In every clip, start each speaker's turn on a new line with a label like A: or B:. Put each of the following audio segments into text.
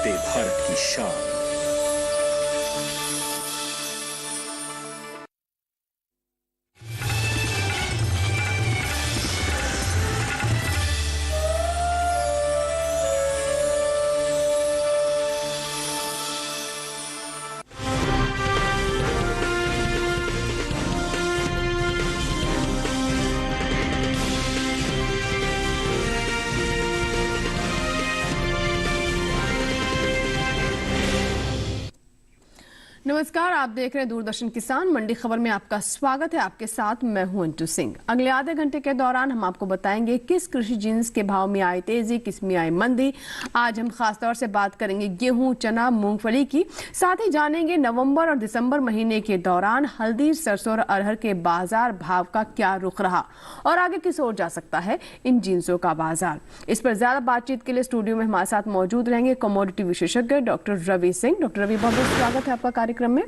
A: बढ़ते भारत की शान।
B: नमस्कार, आप देख रहे हैं दूरदर्शन किसान मंडी खबर में आपका स्वागत है। आपके साथ मैं हूं अंटू सिंह। अगले आधे घंटे के दौरान हम आपको बताएंगे किस कृषि जिन्स के भाव में आई तेजी, किस में आई मंदी। आज हम खासतौर से बात करेंगे गेहूं, चना, मूंगफली की। साथ ही जानेंगे नवंबर और दिसंबर महीने के दौरान हल्दी, सरसों और अरहर के बाजार भाव का क्या रुख रहा और आगे किस ओर जा सकता है इन जिन्सों का बाजार। इस पर ज्यादा बातचीत के लिए स्टूडियो में हमारे साथ मौजूद रहेंगे कमोडिटी विशेषज्ञ डॉक्टर रवि सिंह। डॉक्टर रवि, बहुत बहुत स्वागत है आपका कार्यक्रम में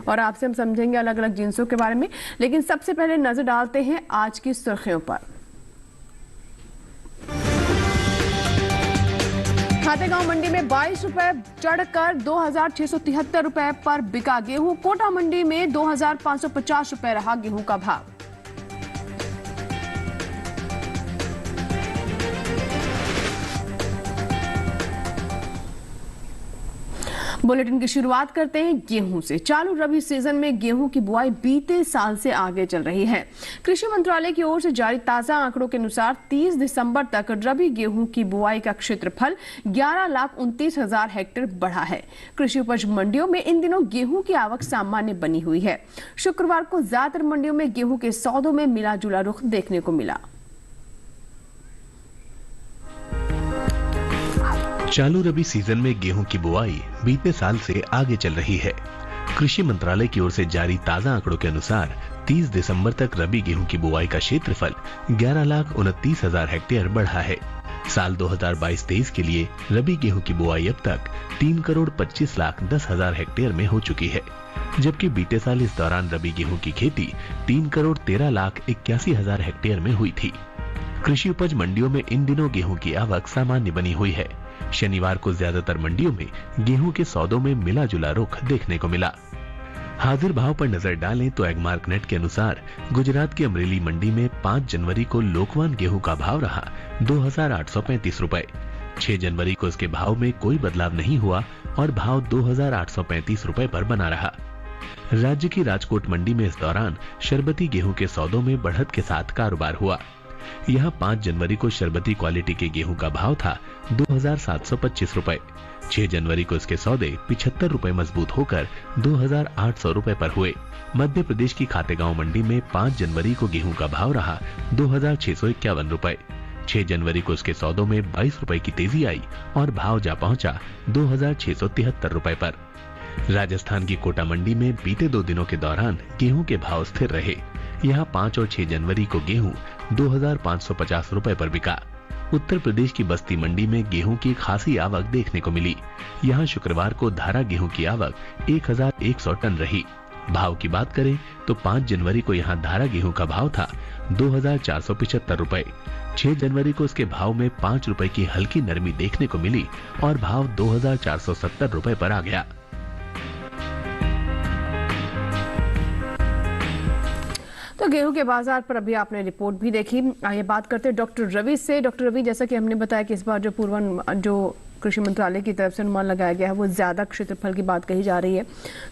B: और आपसे हम समझेंगे अलग अलग जिन्सों के बारे में। लेकिन सबसे पहले नजर डालते हैं आज की सुर्खियों पर। खातेगांव मंडी में 22 रुपए चढ़कर 2673 रुपए पर बिका गेहूं। कोटा मंडी में 2550 रुपए रहा गेहूं का भाव। बुलेटिन की शुरुआत करते हैं गेहूं से। चालू रबी सीजन में गेहूं की बुआई बीते साल से आगे चल रही है। कृषि मंत्रालय की ओर से जारी ताजा आंकड़ों के अनुसार 30 दिसंबर तक रबी गेहूं की बुआई का क्षेत्रफल 11,29,000 हेक्टेयर बढ़ा है। कृषि उपज मंडियों में इन दिनों गेहूं की आवक सामान्य बनी हुई है। शुक्रवार को ज्यादातर मंडियों में गेहूं के सौदों में मिला जुला रुख देखने को मिला।
C: चालू रबी सीजन में गेहूं की बुआई बीते साल से आगे चल रही है। कृषि मंत्रालय की ओर से जारी ताजा आंकड़ों के अनुसार 30 दिसंबर तक रबी गेहूं की बुआई का क्षेत्रफल 11,29,000 हेक्टेयर बढ़ा है। साल 2022-23 के लिए रबी गेहूं की बुआई अब तक 3,25,10,000 हेक्टेयर में हो चुकी है, जबकि बीते साल इस दौरान रबी गेहूं की खेती 3,13,81,000 हेक्टेयर में हुई थी। कृषि उपज मंडियों में इन दिनों गेहूं की आवक सामान्य बनी हुई है। शनिवार को ज्यादातर मंडियों में गेहूं के सौदों में मिला जुला रुख देखने को मिला। हाजिर भाव पर नजर डालें तो एगमार्क नेट के अनुसार गुजरात की अमरेली मंडी में 5 जनवरी को लोकवान गेहूं का भाव रहा 2,835 रुपए। 6 जनवरी को इसके भाव में कोई बदलाव नहीं हुआ और भाव 2,835 रुपए पर बना रहा। राज्य की राजकोट मंडी में इस दौरान शरबती गेहूं के सौदों में बढ़त के साथ कारोबार हुआ। यहाँ 5 जनवरी को शरबती क्वालिटी के गेहूं का भाव था 2,725 रुपए। 6 जनवरी को इसके सौदे 75 रुपए मजबूत होकर 2,800 रुपए पर हुए। मध्य प्रदेश की खातेगांव मंडी में 5 जनवरी को गेहूं का भाव रहा 2,651 रुपए। 6 जनवरी को इसके सौदों में 22 रुपए की तेजी आई और भाव जा पहुंचा 2,673 रुपए पर। राजस्थान की कोटा मंडी में बीते 2 दिनों के दौरान गेहूं के भाव स्थिर रहे। यहाँ 5 और 6 जनवरी को गेहूं 2,550 रुपए पर बिका। उत्तर प्रदेश की बस्ती मंडी में गेहूं की खासी आवक देखने को मिली। यहाँ शुक्रवार को धारा गेहूं की आवक 1,100 टन रही। भाव की बात करें तो 5 जनवरी को यहाँ धारा गेहूं का भाव था 2,475 रुपए। 6 जनवरी को इसके भाव में 5 रुपए की हल्की नरमी देखने को मिली और भाव 2,470 रुपए पर आ गया।
B: तो गेहूं के बाजार पर अभी आपने रिपोर्ट भी देखी। आइए बात करते हैं डॉक्टर रवि से। डॉक्टर रवि, जैसा कि हमने बताया कि इस बार जो कृषि मंत्रालय की तरफ से अनुमान लगाया गया है वो ज्यादा क्षेत्रफल की बात कही जा रही है।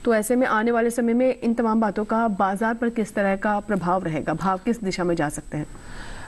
B: तो ऐसे में आने वाले समय में इन तमाम बातों का बाजार पर किस तरह का प्रभाव रहेगा, भाव किस दिशा में जा सकते हैं?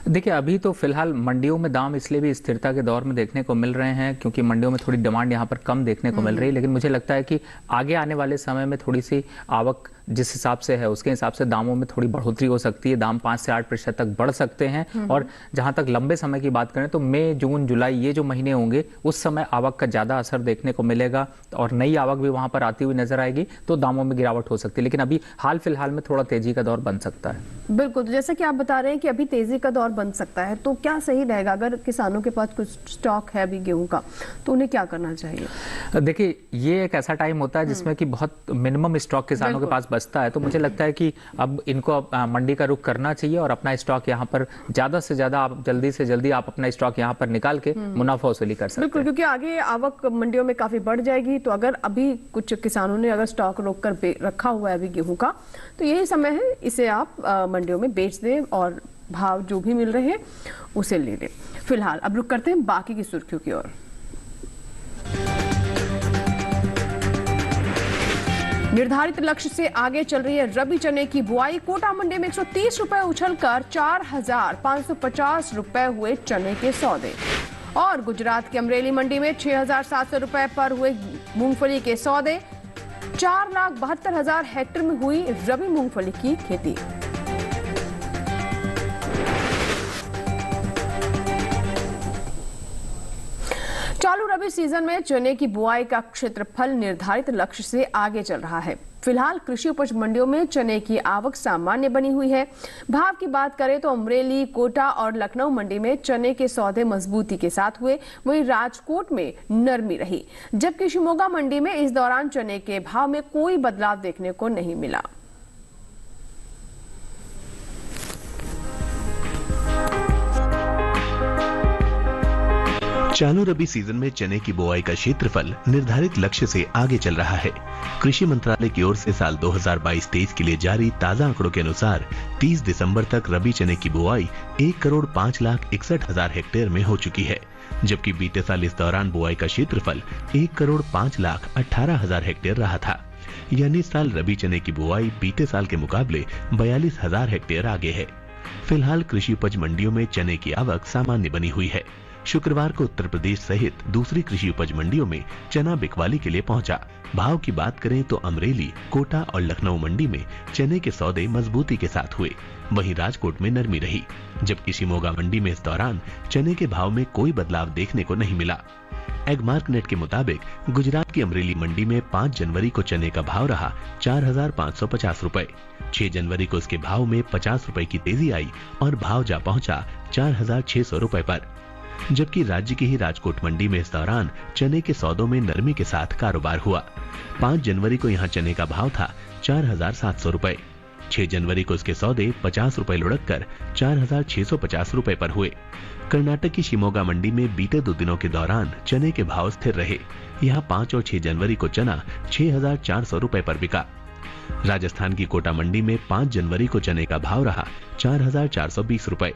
D: देखिए, अभी तो फिलहाल मंडियों में दाम इसलिए भी स्थिरता के दौर में देखने को मिल रहे हैं क्योंकि मंडियों में थोड़ी डिमांड यहाँ पर कम देखने को मिल रही है। लेकिन मुझे लगता है कि आगे आने वाले समय में थोड़ी सी आवक जिस हिसाब से है उसके हिसाब से दामों में थोड़ी बढ़ोतरी हो सकती है। दाम 5 से 8% तक बढ़ सकते हैं। और जहां तक लंबे समय की बात करें तो मई, जून, जुलाई ये जो महीने होंगे उस समय आवक का ज्यादा असर देखने को मिलेगा और नई आवक भी वहां पर आती हुई नजर आएगी तो दामों में गिरावट हो सकती है। लेकिन अभी हाल फिलहाल में थोड़ा तेजी का दौर बन सकता है।
B: बिल्कुल, तो जैसा कि आप बता रहे हैं कि अभी तेजी का दौर बन सकता है, तो क्या सही रहेगा? अगर किसानों के पास कुछ स्टॉक है अभी गेहूं का, तो उन्हें क्या करना चाहिए?
D: देखिए, ये एक ऐसा टाइम होता है जिसमें कि बहुत मिनिमम स्टॉक किसानों के पास बचता है, तो मुझे लगता है कि अब इनको मंडी का रुख करना चाहिए और अपना स्टॉक यहाँ पर ज्यादा से ज्यादा आप जल्दी से जल्दी आप अपना स्टॉक यहाँ पर निकाल के मुनाफा वसूली कर सकते हैं।
B: बिल्कुल, क्योंकि आगे आवक मंडियों में काफी बढ़ जाएगी। तो अगर अभी कुछ किसानों ने अगर स्टॉक रोक कर रखा हुआ है अभी गेहूं का, तो यही समय है, इसे आप मंडियों में बेच दें और भाव जो भी मिल रहे हैं उसे ले लें। फिलहाल अब रुक करते हैं बाकी की सुर्खियों की ओर। निर्धारित लक्ष्य से आगे चल रही है रबी चने की बुआई। कोटा मंडी में 130 रुपए उछलकर 4,550 रुपए हुए चने के सौदे। और गुजरात की अमरेली मंडी में 6,700 रुपए पर हुए मूंगफली के सौदे। 4,72,000 हेक्टेयर में हुई रबी मूंगफली की खेती। चालू रबी सीजन में चने की बुआई का क्षेत्रफल निर्धारित लक्ष्य से आगे चल रहा है। फिलहाल कृषि उपज मंडियों में चने की आवक सामान्य बनी हुई है। भाव की बात करें तो अमरेली, कोटा और लखनऊ मंडी में चने के सौदे मजबूती के साथ हुए, वहीं राजकोट में नरमी रही, जबकि शिमोगा मंडी में इस दौरान चने के भाव में कोई बदलाव देखने को नहीं मिला।
C: चालू रबी सीजन में चने की बुआई का क्षेत्रफल निर्धारित लक्ष्य से आगे चल रहा है। कृषि मंत्रालय की ओर से साल 2022-23 के लिए जारी ताजा आंकड़ों के अनुसार 30 दिसंबर तक रबी चने की बुआई 1,05,61,000 हेक्टेयर में हो चुकी है, जबकि बीते साल इस दौरान बुआई का क्षेत्रफल 1,05,18,000 हेक्टेयर रहा था। यानी इस साल रबी चने की बुआई बीते साल के मुकाबले 42,000 हेक्टेयर आगे है। फिलहाल कृषि उपज मंडियों में चने की आवक सामान्य बनी हुई है। शुक्रवार को उत्तर प्रदेश सहित दूसरी कृषि उपज मंडियों में चना बिकवाली के लिए पहुंचा। भाव की बात करें तो अमरेली, कोटा और लखनऊ मंडी में चने के सौदे मजबूती के साथ हुए, वहीं राजकोट में नरमी रही, जबकि शिमोगा मंडी में इस दौरान चने के भाव में कोई बदलाव देखने को नहीं मिला। एगमार्क नेट के मुताबिक गुजरात की अमरेली मंडी में 5 जनवरी को चने का भाव रहा 4,550 रुपए। 6 जनवरी को इसके भाव में 50 रुपए की तेजी आई और भाव जा पहुंचा 4,600 रुपए पर, जबकि राज्य की ही राजकोट मंडी में इस दौरान चने के सौदों में नरमी के साथ कारोबार हुआ। 5 जनवरी को यहां चने का भाव था 4,700 रुपए। 6 जनवरी को इसके सौदे 50 रुपए लुढ़क कर 4,650 रुपए पर हुए। कर्नाटक की शिमोगा मंडी में बीते 2 दिनों के दौरान चने के भाव स्थिर रहे। यहां 5 और 6 जनवरी को चना 6,400 रुपए पर बिका। राजस्थान की कोटा मंडी में 5 जनवरी को चने का भाव रहा 4,420 रुपए।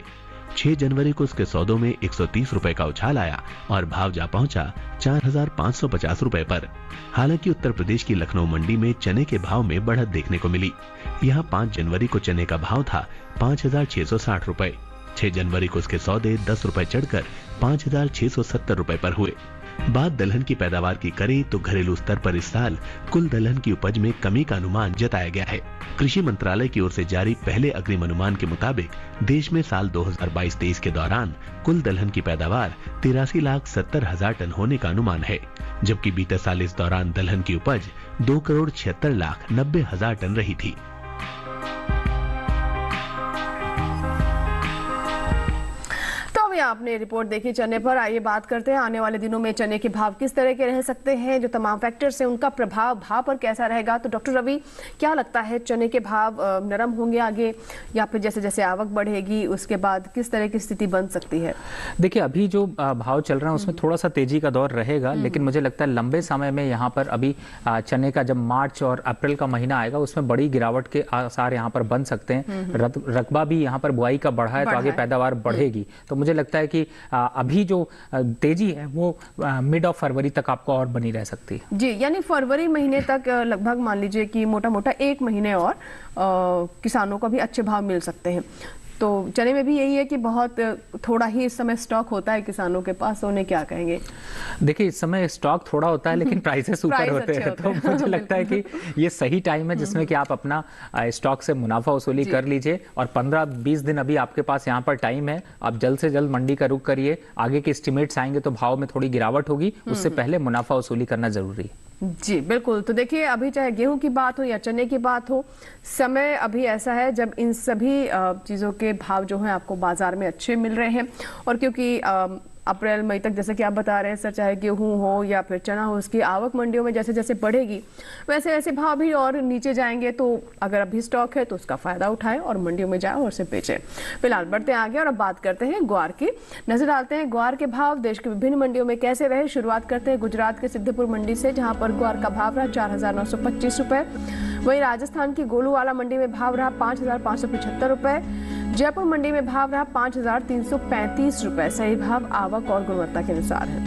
C: 6 जनवरी को इसके सौदों में 130 रुपए का उछाल आया और भाव जा पहुंचा 4,550 रुपए पर। हालांकि उत्तर प्रदेश की लखनऊ मंडी में चने के भाव में बढ़त देखने को मिली। यहां 5 जनवरी को चने का भाव था 5,660 रुपए। 6 जनवरी को इसके सौदे 10 रुपए चढ़कर 5,670 रुपए पर हुए। बात दलहन की पैदावार की करें तो घरेलू स्तर पर इस साल कुल दलहन की उपज में कमी का अनुमान जताया गया है। कृषि मंत्रालय की ओर से जारी पहले अग्रिम अनुमान के मुताबिक देश में साल 2022-23 के दौरान कुल दलहन की पैदावार 83,70,000 टन होने का अनुमान है, जबकि बीते साल इस दौरान दलहन की उपज 2,76,90,000 टन रही थी।
B: आपने रिपोर्ट देखी चने पर। आइए बात करते हैं आने वाले दिनों में चने के भाव किस तरह के रह सकते हैं, जो तमाम फैक्टर्स हैं उनका प्रभाव भाव पर कैसा रहेगा। तो डॉक्टर रवि, क्या लगता है चने के भाव नरम होंगे आगे, या फिर जैसे जैसे आवक बढ़ेगी उसके बाद किस तरह की स्थिति बन सकती है?
D: देखिए, अभी जो भाव चल रहा है उसमें थोड़ा सा तेजी का दौर रहेगा, लेकिन मुझे लगता है लंबे समय में यहाँ पर अभी चने का जब मार्च और अप्रैल का महीना आएगा उसमें बड़ी गिरावट के आसार यहाँ पर बन सकते हैं। रकबा भी यहाँ पर बुआई का बढ़ा है तो आगे पैदावार बढ़ेगी। तो मुझे लगता है कि अभी जो तेजी है वो मिड ऑफ फरवरी तक आपको और बनी रह सकती है। जी,
B: यानी फरवरी महीने तक लगभग मान लीजिए कि मोटा मोटा 1 महीने और किसानों को भी अच्छे भाव मिल सकते हैं। तो चने में भी यही है कि बहुत थोड़ा ही इस समय स्टॉक होता है किसानों के पास, तो उन्हें क्या कहेंगे?
D: देखिए, इस समय स्टॉक थोड़ा होता है लेकिन प्राइसेस ऊपर होते हैं, तो मुझे लगता है कि ये सही टाइम है जिसमें कि आप अपना स्टॉक से मुनाफा वसूली कर लीजिए। और 15-20 दिन अभी आपके पास यहाँ पर टाइम है। आप जल्द से जल्द मंडी का रुख करिए। आगे के एस्टिमेट्स आएंगे तो भाव में थोड़ी गिरावट होगी, उससे पहले मुनाफा वसूली करना जरूरी है।
B: जी बिल्कुल। तो देखिए, अभी चाहे गेहूं की बात हो या चने की बात हो, समय अभी ऐसा है जब इन सभी चीज़ों के भाव जो हैं आपको बाजार में अच्छे मिल रहे हैं। और क्योंकि अप्रैल मई तक जैसे कि आप बता रहे हैं सर, चाहे गेहूं हो या फिर चना हो, उसकी आवक मंडियों में जैसे जैसे बढ़ेगी वैसे वैसे भाव भी और नीचे जाएंगे। तो अगर अभी स्टॉक है तो उसका फायदा उठाएं और मंडियों में जाए और उसे बेचें। फिलहाल बढ़ते हैं आगे और अब बात करते हैं ग्वार की। नजर डालते हैं ग्वार के भाव देश की विभिन्न मंडियों में कैसे रहे। शुरुआत करते हैं गुजरात के सिद्धपुर मंडी से, जहां पर ग्वार का भाव रहा 4,925 रुपए। वहीं राजस्थान की गोलूवाला मंडी में भाव रहा 5,575 रुपए। जयपुर मंडी में भाव रहा 5,335 रुपए। सही भाव आवक और गुणवत्ता के अनुसार है।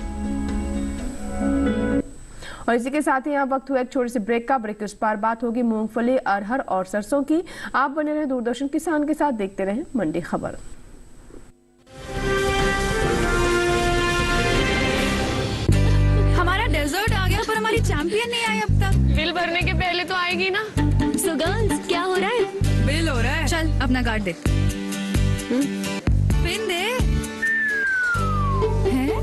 B: और इसी के साथ ही यहाँ वक्त हुआ एक छोटे से ब्रेक का। ब्रेक के उस पार बात होगी मूंगफली, अरहर और सरसों की। आप बने रहे दूरदर्शन किसान के साथ, देखते रहे मंडी खबर।
A: हमारा डेजर्ट आ गया पर हमारी चैंपियन नहीं आई अब तक।
E: बिल भरने के पहले तो आएगी ना।
A: सो गर्ल्स, क्या हो रहा है? बिल हो रहा है। चल अपना कार्ड दे। पिन दे।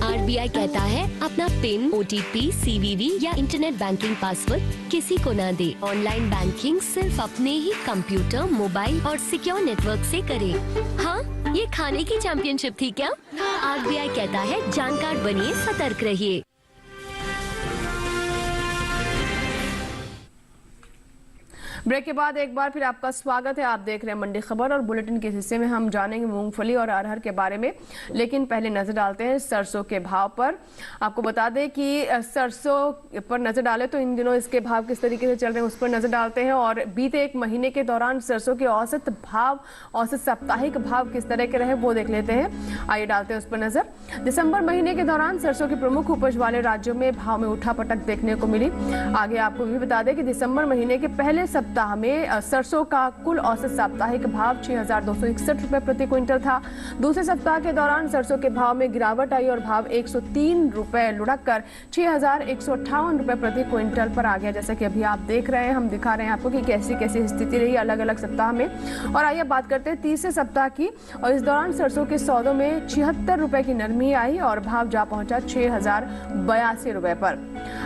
F: आरबीआई कहता है अपना पिन, ओटीपी, सीवीवी या इंटरनेट बैंकिंग पासवर्ड किसी को ना दे। ऑनलाइन बैंकिंग सिर्फ अपने ही कंप्यूटर, मोबाइल और सिक्योर नेटवर्क से करें। हाँ, ये खाने की चैंपियनशिप थी क्या? आरबीआई कहता है जानकार बनिए, सतर्क रहिए।
B: ब्रेक के बाद एक बार फिर आपका स्वागत है। आप देख रहे हैं मंडी खबर और बुलेटिन के हिस्से में हम जानेंगे मूंगफली और अरहर के बारे में, लेकिन पहले नजर डालते हैं सरसों के भाव पर। आपको बता दें कि सरसों पर नजर डालें तो इन दिनों इसके भाव किस तरीके से चल रहे हैं उस पर नजर डालते हैं। और बीते एक महीने के दौरान सरसों के औसत भाव, औसत साप्ताहिक भाव किस तरह के रहे वो देख लेते हैं। आइए डालते हैं उस पर नजर। दिसंबर महीने के दौरान सरसों के प्रमुख उपज वाले राज्यों में भाव में उठापटक देखने को मिली। आगे आपको भी बता दें कि दिसंबर महीने के पहले सप्ताह में सरसों का कुल औसत साप्ताहिक भाव 6,261 रुपए प्रति क्विंटल था। दूसरे सप्ताह के दौरान सरसों के भाव में गिरावट आई और भाव 103 रुपए लुढ़क कर 6,158 रुपए प्रति क्विंटल पर आ गया। जैसा कि अभी आप देख रहे हैं, हम दिखा रहे हैं आपको कि कैसी कैसी स्थिति रही अलग अलग सप्ताह में। और आइए बात करते हैं तीसरे सप्ताह की। और इस दौरान सरसों के सौदों में 76 रुपए की नरमी आई और भाव जा पहुंचा 6,082 रुपए पर।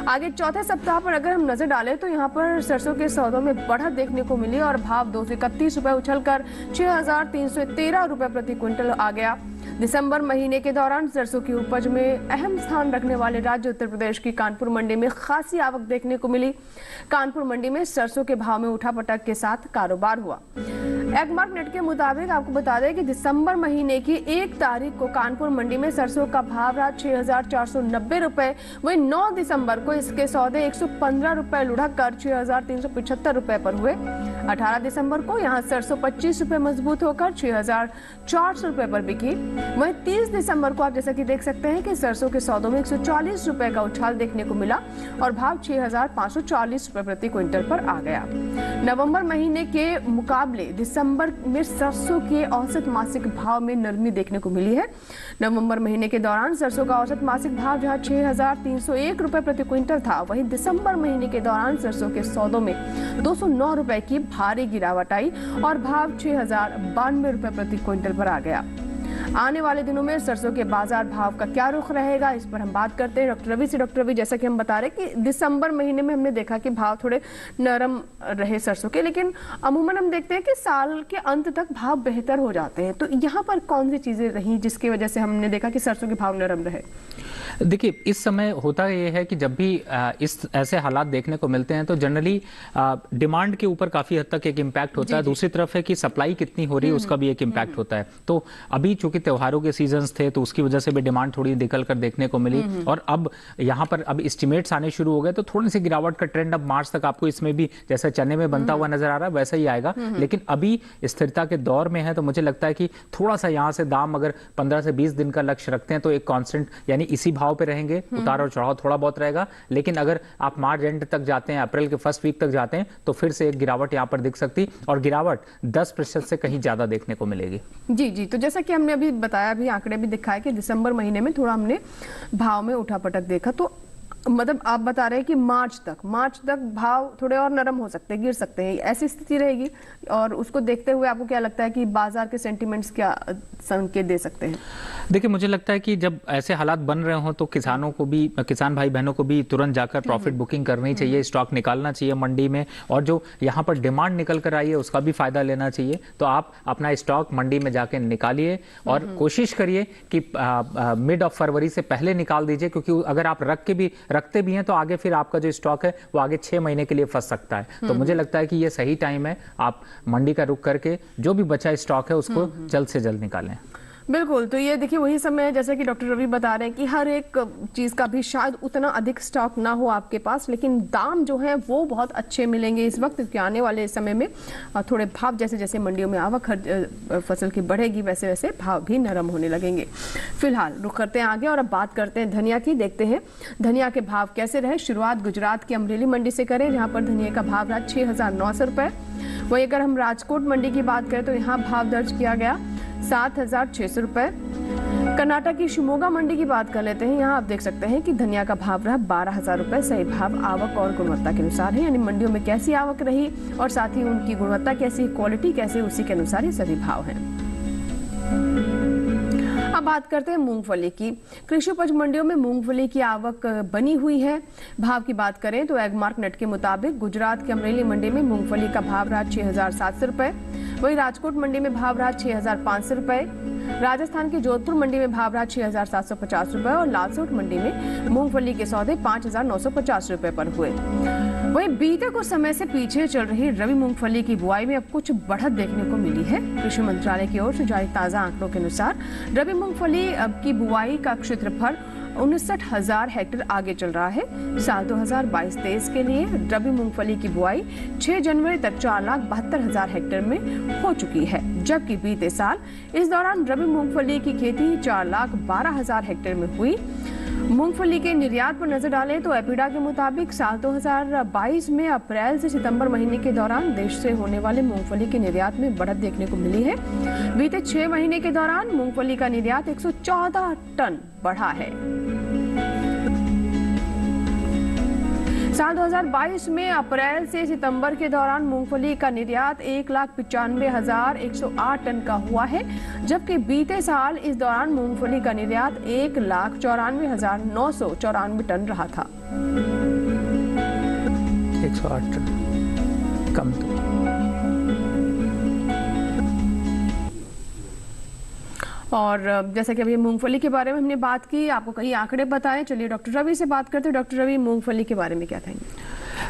B: आगे चौथे सप्ताह पर अगर हम नजर डालें तो यहाँ पर सरसों के सौदों में बढ़त देखने को मिली और भाव 231 रुपए उछलकर 6,313 रुपए प्रति क्विंटल आ गया। दिसंबर महीने के दौरान सरसों की उपज में अहम स्थान रखने वाले राज्य उत्तर प्रदेश की कानपुर मंडी में खासी आवक देखने को मिली। कानपुर मंडी में सरसों के भाव में उठापटक के साथ कारोबार हुआ। एगमार्क नेट के मुताबिक आपको बता दें कि दिसंबर महीने की 1 तारीख को कानपुर मंडी में सरसों का भाव रहा 6,490 रुपए। वहीं 9 दिसंबर को इसके सौदे 115 रुपए लुढ़क कर 6,375 रुपए पर हुए। 18 दिसंबर को यहाँ सरसों 25 रुपए मजबूत होकर 6,400 रुपए पर बिकी। वहीं 30 दिसंबर को आप जैसा कि देख सकते हैं कि सरसों के सौदों में 140 रुपए का उछाल देखने को मिला और भाव 6,540 रुपए प्रति क्विंटल पर आ गया। नवंबर महीने के मुकाबले दिसंबर में सरसों के औसत मासिक भाव में नरमी देखने को मिली है। नवंबर महीने के दौरान सरसों का औसत मासिक भाव जहां 6,301 रुपए प्रति क्विंटल था, वहीं दिसंबर महीने के दौरान सरसों के सौदों में 209 रुपए की भारी गिरावट आई और भाव 6,092 रुपए प्रति क्विंटल पर आ गया। आने वाले दिनों में सरसों के बाजार भाव का क्या रुख रहेगा, इस पर हम बात करते हैं डॉक्टर रवि से। डॉक्टर रवि, जैसा कि हम बता रहे कि दिसंबर महीने में हमने देखा कि भाव थोड़े नरम रहे सरसों के, लेकिन अमूमन हम देखते हैं कि साल के अंत तक भाव बेहतर हो जाते हैं। तो यहाँ पर कौन सी चीजें रही जिसकी वजह से हमने देखा कि सरसों के भाव नरम रहे?
D: देखिए, इस समय होता यह है कि जब भी इस ऐसे हालात देखने को मिलते हैं तो जनरली डिमांड के ऊपर काफी हद तक एक इम्पैक्ट होता है। दूसरी तरफ है कि सप्लाई कितनी हो रही है उसका भी एक इम्पैक्ट होता है। तो अभी चूंकि त्योहारों के सीजन्स थे तो उसकी वजह से भी डिमांड थोड़ी निकल कर देखने को मिली और अब यहाँ पर अब एस्टिमेट्स आने शुरू हो गए तो थोड़ी सी गिरावट का ट्रेंड अब मार्च तक आपको इसमें भी जैसा चने में बनता हुआ नजर आ रहा है वैसा ही आएगा। लेकिन अभी स्थिरता के दौर में है तो मुझे लगता है कि थोड़ा सा यहाँ से दाम अगर 15 से 20 दिन का लक्ष्य रखते हैं तो एक कांस्टेंट यानी इसी भाव पे रहेंगे। उतार और चढ़ाव थोड़ा बहुत रहेगा, लेकिन अगर आप मार्च एंड तक जाते हैं, अप्रैल के फर्स्ट वीक तक जाते हैं तो फिर से एक गिरावट यहाँ पर दिख सकती और गिरावट 10% से कहीं ज्यादा देखने को मिलेगी।
B: जी जी, तो जैसा कि हमने अभी बताया, अभी आंकड़े भी दिखाए कि दिसंबर महीने में थोड़ा हमने भाव में उठापटक देखा। तो मतलब आप बता रहे हैं कि मार्च तक भाव थोड़े और नरम हो सकते हैं, गिर सकते हैं, ऐसी स्थिति रहेगी। और उसको देखते हुए आपको क्या लगता है कि बाजार के सेंटिमेंट्स क्या संकेत दे सकते हैं?
D: देखिए, मुझे लगता है कि जब ऐसे हालात बन रहे हों तो किसानों को भी, किसान भाई बहनों को भी तुरंत जाकर प्रॉफिट बुकिंग करनी चाहिए, स्टॉक निकालना चाहिए मंडी में, और जो यहाँ पर डिमांड निकल कर आई है उसका भी फायदा लेना चाहिए। तो आप अपना स्टॉक मंडी में जाकर निकालिए और कोशिश करिए कि मिड ऑफ फरवरी से पहले निकाल दीजिए, क्योंकि अगर आप रखते भी हैं तो आगे फिर आपका जो स्टॉक है वो आगे 6 महीने के लिए फंस सकता है। तो मुझे लगता है कि ये सही टाइम है, आप मंडी का रुख करके जो भी बचा स्टॉक है उसको जल्द से जल्द निकालें।
B: बिल्कुल, तो ये देखिए वही समय है जैसा कि डॉक्टर रवि बता रहे हैं कि हर एक चीज का भी शायद उतना अधिक स्टॉक ना हो आपके पास, लेकिन दाम जो है वो बहुत अच्छे मिलेंगे इस वक्त, क्योंकि आने वाले समय में थोड़े भाव जैसे जैसे मंडियों में आवक फसल की बढ़ेगी वैसे वैसे भाव भी नरम होने लगेंगे। फिलहाल रुक करते हैं आगे और अब बात करते हैं धनिया की। देखते हैं धनिया के भाव कैसे रहे। शुरुआत गुजरात की अमरेली मंडी से करें, जहाँ पर धनिया का भाव रहा 6,900 रुपए। वही अगर हम राजकोट मंडी की बात करें तो यहाँ भाव दर्ज किया गया 7,600 रुपए। कर्नाटक की शिमोगा मंडी की बात कर लेते हैं। यहाँ आप देख सकते हैं कि धनिया का भाव रहा 12,000 रुपए। सही भाव आवक और गुणवत्ता के अनुसार है, यानी मंडियों में कैसी आवक रही और साथ ही उनकी गुणवत्ता कैसी, क्वालिटी कैसी, उसी के अनुसार ये सभी भाव हैं। अब बात करते हैं मूंगफली की। कृषि उपज मंडियों में मूंगफली की आवक बनी हुई है। भाव की बात करें तो एगमार्क नेट के मुताबिक गुजरात की अमरेली मंडी में मूंगफली का भाव रहा 6,700 रुपए। वहीं राजकोट मंडी में भाव रहा 6,500 रुपए। राजस्थान की जोधपुर मंडी में भाव रहा 6,750 रुपए और लालसोट मंडी में मूंगफली के सौदे 5,950 रुपए पर हुए। वहीं बीते कुछ समय से पीछे चल रही रबी मूंगफली की बुआई में अब कुछ बढ़त देखने को मिली है। कृषि मंत्रालय की ओर से जारी ताजा आंकड़ों के अनुसार रबी मूंगफली की बुआई का क्षेत्रफल 59,000 हेक्टेयर आगे चल रहा है। साल 2022-23 के लिए रबी मूंगफली की बुआई 6 जनवरी तक 4,72,000 हेक्टेयर में हो चुकी है, जबकि बीते साल इस दौरान रबी मूंगफली की खेती 4,12,000 हेक्टेयर में हुई। मूंगफली के निर्यात पर नजर डालें तो एपीडा के मुताबिक साल 2022 में अप्रैल से सितंबर महीने के दौरान देश से होने वाले मूंगफली के निर्यात में बढ़त देखने को मिली है। बीते 6 महीने के दौरान मूंगफली का निर्यात 114 टन बढ़ा है। साल 2022 में अप्रैल से सितंबर के दौरान मूंगफली का निर्यात 1,95,108 टन का हुआ है, जबकि बीते साल इस दौरान मूंगफली का निर्यात 1,94,994 टन रहा था।
D: 108 टन कम तो।
B: और जैसा कि अभी मूंगफली के बारे में हमने बात की, आपको कई आंकड़े बताए। चलिए डॉक्टर रवि से बात करते हैं। डॉक्टर रवि, मूंगफली के बारे में क्या कहेंगे?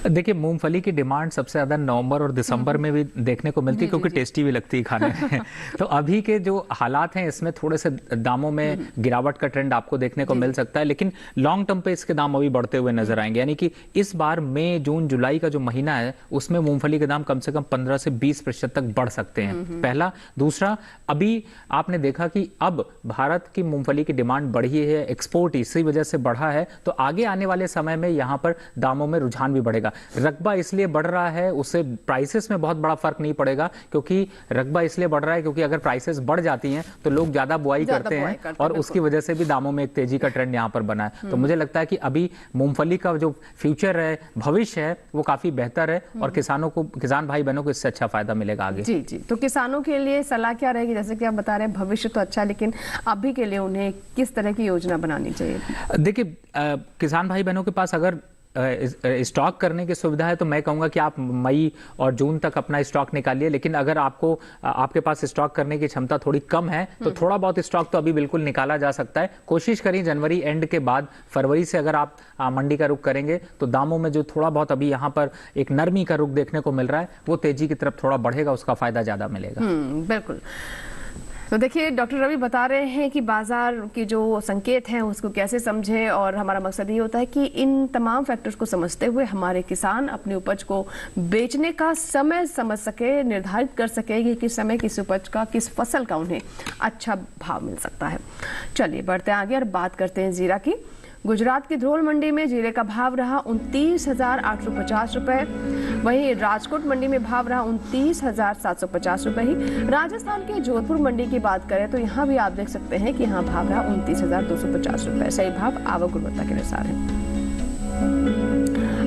D: देखिए, मूंगफली की डिमांड सबसे ज्यादा नवंबर और दिसंबर में भी देखने को मिलती है, क्योंकि टेस्टी भी लगती है खाने में। तो अभी के जो हालात हैं इसमें थोड़े से दामों में गिरावट का ट्रेंड आपको देखने को मिल सकता है, लेकिन लॉन्ग टर्म पे इसके दाम अभी बढ़ते हुए नजर आएंगे। यानी कि इस बार मई, जून, जुलाई का जो महीना है उसमें मूंगफली के दाम कम से कम 15 से 20% तक बढ़ सकते हैं। पहला। दूसरा, अभी आपने देखा कि अब भारत की मूंगफली की डिमांड बढ़ी है, एक्सपोर्ट इसी वजह से बढ़ा है, तो आगे आने वाले समय में यहाँ पर दामों में रुझान भी बढ़ेगा। रकबा इसलिए बढ़ रहा है, उससे प्राइसेस में बहुत बड़ा फर्क नहीं पड़ेगा, क्योंकि रकबा इसलिए बढ़ रहा है क्योंकि अगर प्राइसेस बढ़ जाती हैं तो लोग ज्यादा बुआई करते हैं और उसकी वजह से भी दामों में एक तेजी का ट्रेंड यहाँ पर बना है। तो मुझे लगता है कि अभी मूंगफली का जो फ्यूचर है, भविष्य है, वो काफी बेहतर है और किसानों को, किसान भाई बहनों को इससे अच्छा फायदा मिलेगा आगे।
B: जी जी, तो किसानों के लिए सलाह क्या रहेगी? जैसे कि आप बता रहे हैं भविष्य तो अच्छा, लेकिन अभी के लिए उन्हें किस तरह की योजना बनानी चाहिए?
D: देखिए, किसान भाई बहनों के पास अगर स्टॉक करने की सुविधा है तो मैं कहूंगा कि आप मई और जून तक अपना स्टॉक निकालिए, लेकिन अगर आपके पास स्टॉक करने की क्षमता थोड़ी कम है तो थोड़ा बहुत स्टॉक तो अभी बिल्कुल निकाला जा सकता है। कोशिश करिए जनवरी एंड के बाद, फरवरी से अगर आप मंडी का रुख करेंगे तो दामों में जो थोड़ा बहुत अभी यहाँ पर एक नरमी का रुख देखने को मिल रहा है वो तेजी की तरफ थोड़ा बढ़ेगा, उसका फायदा ज्यादा मिलेगा।
B: बिल्कुल। तो देखिए, डॉक्टर रवि बता रहे हैं कि बाजार के जो संकेत हैं उसको कैसे समझें, और हमारा मकसद ये होता है कि इन तमाम फैक्टर्स को समझते हुए हमारे किसान अपनी उपज को बेचने का समय समझ सके, निर्धारित कर सके कि किस समय किस उपज का, किस फसल का उन्हें अच्छा भाव मिल सकता है। चलिए बढ़ते आगे और बात करते हैं जीरा की। गुजरात की ध्रोल मंडी में जीरे का भाव रहा 29,850 रुपए। वहीं राजकोट मंडी में भाव रहा 29,750 रुपए ही। राजस्थान के जोधपुर मंडी की बात करें तो यहाँ भी आप देख सकते हैं कि यहाँ भाव रहा 29,250 रुपए। सही भाव आवक गुणवत्ता के अनुसार है।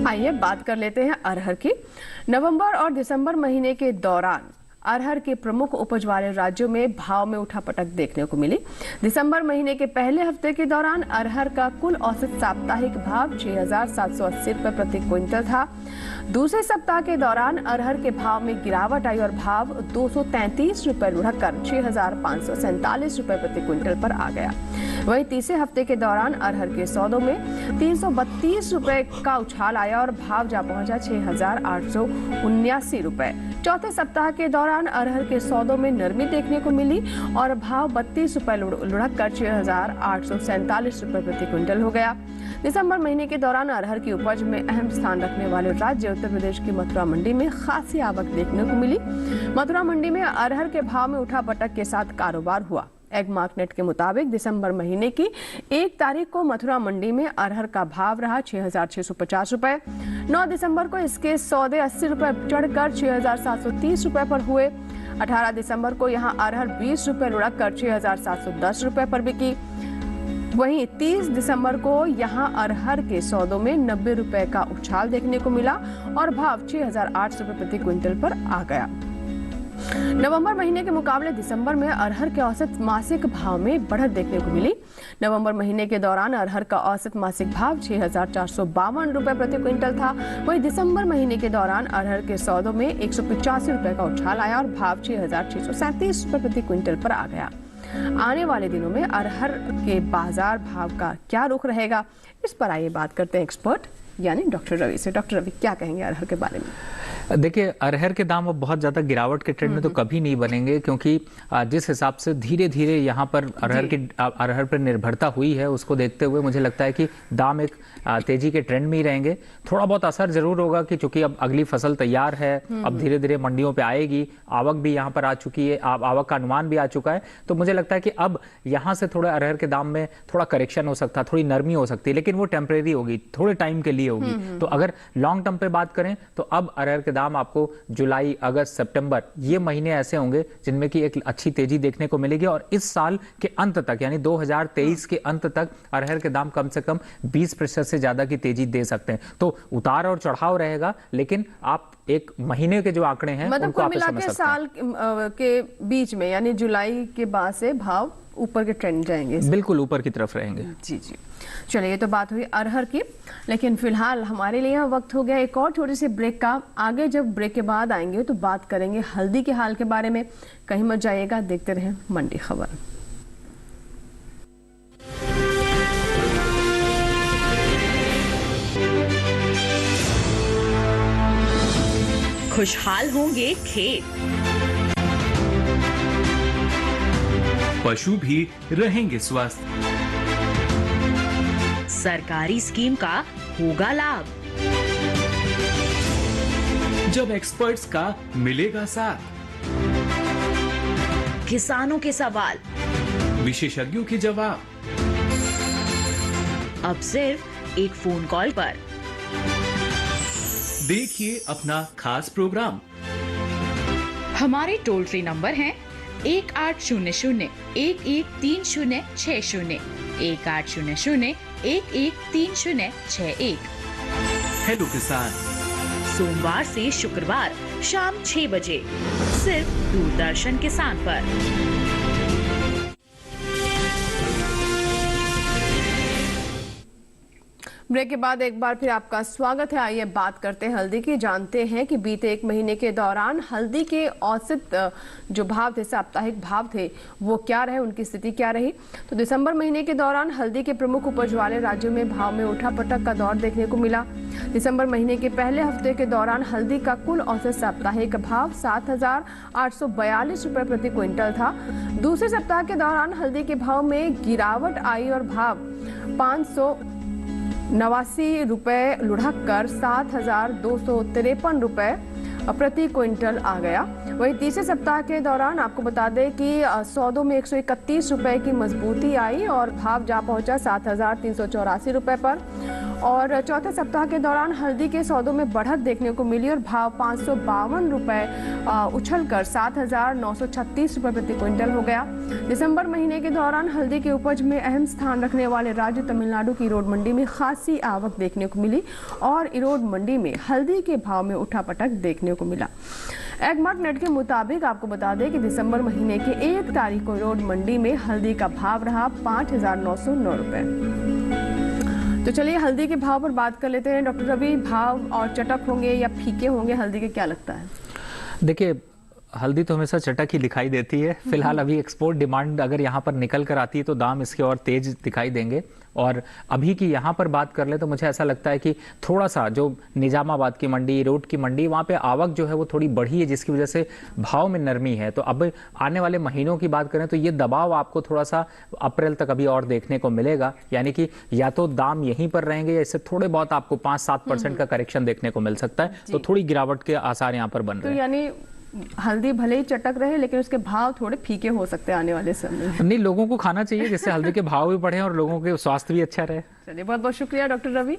B: आइए बात कर लेते हैं अरहर की। नवंबर और दिसंबर महीने के दौरान अरहर के प्रमुख उपज वाले राज्यों में भाव में उठापटक देखने को मिली। दिसंबर महीने के पहले हफ्ते के दौरान अरहर का कुल औसत साप्ताहिक भाव 6,780 रुपए प्रति क्विंटल था। दूसरे सप्ताह के दौरान अरहर के भाव में गिरावट आई और भाव 233 रुपए लुढ़ककर 6,547 रुपए प्रति क्विंटल पर आ गया। वहीं तीसरे हफ्ते के दौरान अरहर के सौदों में 332 रुपए का उछाल आया और भाव जा पहुंचा 6,879 रुपए। चौथे सप्ताह के दौरान अरहर के सौदों में नरमी देखने को मिली और भाव 32 रुपए लुढ़ककर 6,847 रुपए प्रति क्विंटल हो गया। दिसंबर महीने के दौरान अरहर की उपज में अहम स्थान रखने वाले राज्य उत्तर प्रदेश की मथुरा मंडी में खासी आवक देखने को मिली। मथुरा मंडी में अरहर के भाव में उठापटक के साथ कारोबार हुआ। एग मार्केट के मुताबिक दिसंबर महीने की 1 तारीख को मथुरा मंडी में अरहर का भाव रहा 6,650 रुपए। 9 दिसंबर को इसके सौदे 80 रुपए चढ़कर 6,730 रुपए पर हुए। 18 दिसंबर को यहां अरहर 20 रुपए लुढ़ककर 6,710 रुपए पर बिकी। वहीं 30 दिसंबर को यहां अरहर के सौदों में 90 रुपए का उछाल देखने को मिला और भाव 6,800 रुपए प्रति क्विंटल पर आ गया। नवंबर महीने के मुकाबले दिसंबर में अरहर के औसत मासिक भाव में बढ़त देखने को मिली। नवंबर महीने के दौरान अरहर का औसत मासिक भाव 6,452 रुपए प्रति क्विंटल था। वहीं दिसंबर महीने के दौरान अरहर के सौदों में 185 रुपए का उछाल आया और भाव 6,637 रुपए प्रति क्विंटल पर आ गया। आने वाले दिनों में अरहर के बाजार भाव का क्या रुख रहेगा, इस पर आइए बात करते हैं एक्सपर्ट यानी डॉक्टर रवि से। डॉक्टर रवि, क्या कहेंगे अरहर के बारे में?
D: देखिए, अरहर के दाम अब बहुत ज़्यादा गिरावट के ट्रेंड में तो कभी नहीं बनेंगे, क्योंकि जिस हिसाब से धीरे धीरे यहाँ पर अरहर पर निर्भरता हुई है, उसको देखते हुए मुझे लगता है कि दाम एक तेजी के ट्रेंड में ही रहेंगे। थोड़ा बहुत असर जरूर होगा कि चूंकि अब अगली फसल तैयार है, अब धीरे धीरे मंडियों पे आएगी, आवक भी यहाँ पर आ चुकी है, आवक का अनुमान भी आ चुका है, तो मुझे लगता है कि अब यहाँ से थोड़ा अरहर के दाम में थोड़ा करेक्शन हो सकता है, थोड़ी नरमी हो सकती है, लेकिन वो टेम्परेरी होगी, थोड़े टाइम के लिए होगी। तो अगर लॉन्ग टर्म पे बात करें तो अब अरहर के दाम आपको जुलाई, अगस्त, सितंबर ये महीने ऐसे होंगे जिनमें कि एक अच्छी तेजी देखने को मिलेगी और इस साल के अंत तक यानी 2023 के अंत तक अरहर के दाम कम से कम 20% से ज्यादा की तेजी दे सकते हैं। तो उतार और चढ़ाव रहेगा, लेकिन आप एक महीने के जो आंकड़े हैं
B: मतलब
D: उनको आप समझ सकते हैं।
B: साल के बीच में यानी जुलाई के बाद से भाव ऊपर के ट्रेंड जाएंगे,
D: बिल्कुल ऊपर की तरफ रहेंगे।
B: जी जी, चलिए, ये तो बात हुई अरहर की, लेकिन फिलहाल हमारे लिए वक्त हो गया एक और छोटी सी ब्रेक का। आगे जब ब्रेक के बाद आएंगे तो बात करेंगे हल्दी के हाल के बारे में। कहीं मत जाइएगा, देखते रहें मंडी खबर।
G: खुशहाल होंगे खेत,
H: पशु भी रहेंगे स्वस्थ,
G: सरकारी स्कीम का होगा लाभ,
H: जब एक्सपर्ट्स का मिलेगा साथ,
G: किसानों के सवाल,
H: विशेषज्ञों के जवाब,
G: अब सिर्फ एक फोन कॉल पर।
H: देखिए अपना खास प्रोग्राम।
I: हमारे टोल फ्री नंबर हैं 1800-113060, 1800-113061।
H: हेलो किसान,
G: सोमवार से शुक्रवार शाम 6 बजे सिर्फ दूरदर्शन किसान पर।
B: ब्रेक के बाद एक बार फिर आपका स्वागत है। आइए बात करते हैं हल्दी की। जानते हैं कि बीते एक महीने के दौरान हल्दी के औसत जो भाव थे, साप्ताहिक भाव थे, वो क्या रहे, उनकी स्थिति क्या रही। तो दिसंबर महीने के दौरान हल्दी के प्रमुख उपज वाले राज्यों में भाव में उठापटक का दौर देखने को मिला। दिसंबर महीने के पहले हफ्ते के दौरान हल्दी का कुल औसत साप्ताहिक भाव 7,842 रुपए प्रति क्विंटल था। दूसरे सप्ताह के दौरान हल्दी के भाव में गिरावट आई और भाव 589 रुपए लुढ़ककर 7,253 रुपए प्रति क्विंटल आ गया। वहीं तीसरे सप्ताह के दौरान आपको बता दें कि सौदों में 131 रुपए की मजबूती आई और भाव जा पहुंचा 7,384 रुपए पर। और चौथे सप्ताह के दौरान हल्दी के सौदों में बढ़त देखने को मिली और भाव 552 रुपए उछलकर 7,936 रुपए प्रति क्विंटल हो गया। दिसंबर महीने के दौरान हल्दी के उपज में अहम स्थान रखने वाले राज्य तमिलनाडु की इरोड मंडी में खासी आवक देखने को मिली और इरोड मंडी में हल्दी के भाव में उठापटक देखने को मिला। एगमार्क नेट के मुताबिक आपको बता दें कि दिसंबर महीने के 1 तारीख को इरोड मंडी में हल्दी का भाव रहा 5,909 रुपए। तो चलिए हल्दी के भाव पर बात कर लेते हैं। डॉक्टर रवि, भाव और चटक होंगे या फीके होंगे हल्दी के, क्या लगता है?
D: देखिए, हल्दी तो हमेशा चटक ही दिखाई देती है। फिलहाल अभी एक्सपोर्ट डिमांड अगर यहाँ पर निकल कर आती है तो दाम इसके और तेज दिखाई देंगे। और अभी की यहाँ पर बात कर ले तो मुझे ऐसा लगता है कि थोड़ा सा जो निजामाबाद की मंडी, रोड की मंडी, वहाँ पे आवक जो है वो थोड़ी बढ़ी है, जिसकी वजह से भाव में नरमी है। तो अब आने वाले महीनों की बात करें तो ये दबाव आपको थोड़ा सा अप्रैल तक अभी और देखने को मिलेगा, यानी कि या तो दाम यहीं पर रहेंगे या इससे थोड़े बहुत आपको 5-7% का करेक्शन देखने को मिल सकता है। तो थोड़ी गिरावट के आसार यहाँ पर बन रहे हैं।
B: यानी हल्दी भले ही चटक रहे लेकिन उसके भाव थोड़े फीके हो सकते हैं आने वाले समय में।
D: नहीं, लोगों को खाना चाहिए जिससे हल्दी के भाव भी बढ़े और लोगों के स्वास्थ्य भी अच्छा रहे।
B: चलिए, बहुत बहुत शुक्रिया डॉक्टर रवि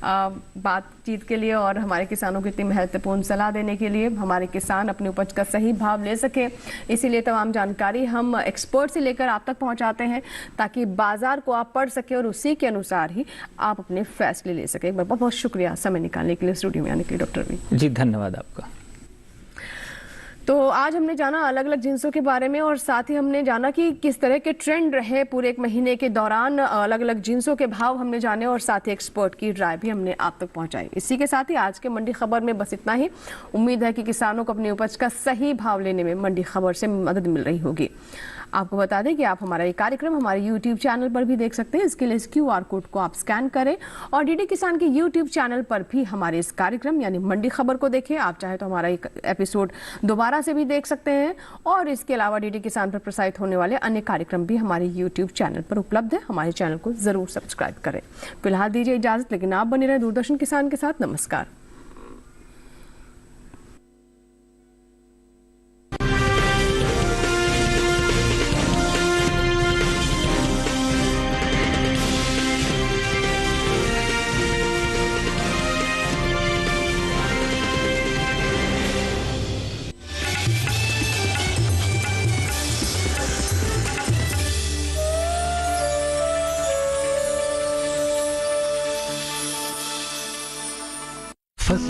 B: बातचीत के लिए और हमारे किसानों को इतनी महत्वपूर्ण सलाह देने के लिए। हमारे किसान अपनी उपज का सही भाव ले सके, इसीलिए तमाम जानकारी हम एक्सपर्ट से लेकर आप तक पहुंचाते हैं ताकि बाजार को आप पढ़ सके और उसी के अनुसार ही आप अपने फैसले ले सके। बहुत बहुत शुक्रिया समय निकालने के लिए, स्टूडियो में आने के लिए डॉक्टर रवि
D: जी। धन्यवाद आपका।
B: तो आज हमने जाना अलग अलग जिन्सों के बारे में और साथ ही हमने जाना कि किस तरह के ट्रेंड रहे पूरे एक महीने के दौरान। अलग अलग जिन्सों के भाव हमने जाने और साथ ही एक्सपर्ट की राय भी हमने आप तक पहुंचाई। इसी के साथ ही आज के मंडी खबर में बस इतना ही। उम्मीद है कि किसानों को अपनी उपज का सही भाव लेने में मंडी खबर से मदद मिल रही होगी। आपको बता दें कि आप हमारा ये कार्यक्रम हमारे YouTube चैनल पर भी देख सकते हैं। इसके लिए इस QR कोड को आप स्कैन करें और डीडी किसान के YouTube चैनल पर भी हमारे इस कार्यक्रम यानी मंडी खबर को देखें। आप चाहे तो हमारा एक एपिसोड दोबारा से भी देख सकते हैं और इसके अलावा डीडी किसान पर प्रसारित होने वाले अन्य कार्यक्रम भी हमारे YouTube चैनल पर उपलब्ध है। हमारे चैनल को जरूर सब्सक्राइब करें। फिलहाल दीजिए इजाजत, लेकिन आप बने रहे दूरदर्शन किसान के साथ। नमस्कार।